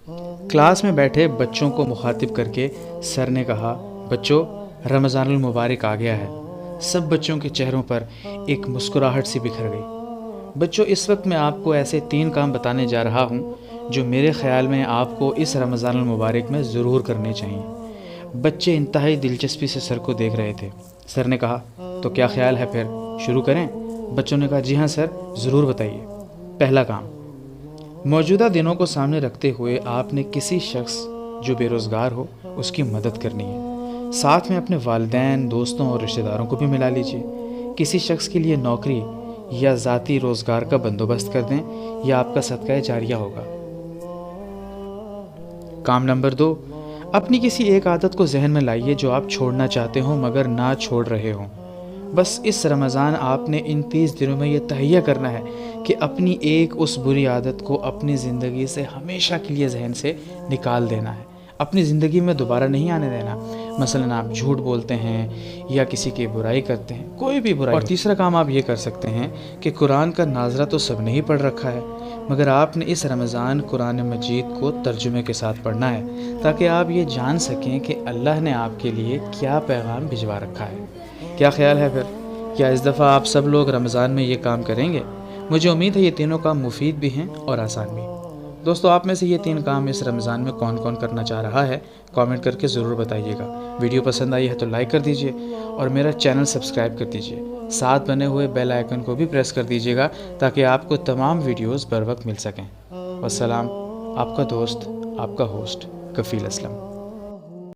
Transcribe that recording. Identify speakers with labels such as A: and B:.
A: Class میں بیٹھے بچوں کو مخاطب کر کے سر نے کہا، بچوں، رمضان المبارک آ گیا ہے۔ سب بچوں کے چہروں پر ایک مسکراہٹ سی بکھر گئی۔ بچوں، اس وقت میں آپ کو ایسے 3 کام بتانے جا رہا ہوں جو میرے خیال میں آپ کو اس رمضان المبارک میں ضرور کرنے چاہیے۔ بچے انتہائی دلچسپی سے سر کو دیکھ رہے تھے۔ سر نے کہا، تو کیا خیال ہے، پھر شروع کریں؟ بچوں نے کہا، جی ہاں سر، ضرور بتائیے۔ پہلا کام، موجودہ دنوں کو سامنے رکھتے ہوئے آپ نے کسی شخص جو بے روزگار ہو اس کی مدد کرنی ہے۔ ساتھ میں اپنے والدین، دوستوں اور رشتہ داروں کو بھی ملا لیجیے۔ کسی شخص کے لیے نوکری یا ذاتی روزگار کا بندوبست کر دیں، یا آپ کا صدقہ جاریہ ہوگا۔ کام نمبر 2، اپنی کسی ایک عادت کو ذہن میں لائیے جو آپ چھوڑنا چاہتے ہوں مگر نہ چھوڑ رہے ہوں۔ بس اس رمضان آپ نے ان 30 دنوں میں یہ تہیہ کرنا ہے کہ اپنی ایک اس بری عادت کو اپنی زندگی سے ہمیشہ کے لیے ذہن سے نکال دینا ہے، اپنی زندگی میں دوبارہ نہیں آنے دینا۔ مثلا آپ جھوٹ بولتے ہیں یا کسی کی برائی کرتے ہیں، کوئی بھی برائی۔ اور تیسرا کام آپ یہ کر سکتے ہیں کہ قرآن کا ناظرہ تو سب نے ہی پڑھ رکھا ہے، مگر آپ نے اس رمضان قرآن مجید کو ترجمے کے ساتھ پڑھنا ہے تاکہ آپ یہ جان سکیں کہ اللہ نے آپ کے لیے کیا پیغام بھجوا رکھا ہے۔ کیا خیال ہے پھر؟ کیا اس دفعہ آپ سب لوگ رمضان میں یہ کام کریں گے؟ مجھے امید ہے یہ تینوں کام مفید بھی ہیں اور آسان بھی۔ دوستو، آپ میں سے یہ 3 کام اس رمضان میں کون کون کرنا چاہ رہا ہے؟ کامنٹ کر کے ضرور بتائیے گا۔ ویڈیو پسند آئی ہے تو لائک کر دیجئے اور میرا چینل سبسکرائب کر دیجئے۔ ساتھ بنے ہوئے بیل آئیکن کو بھی پریس کر دیجئے گا تاکہ آپ کو تمام ویڈیوز بر وقت مل سکیں۔ والسلام، آپ کا دوست، آپ کا ہوسٹ کفیل اسلم۔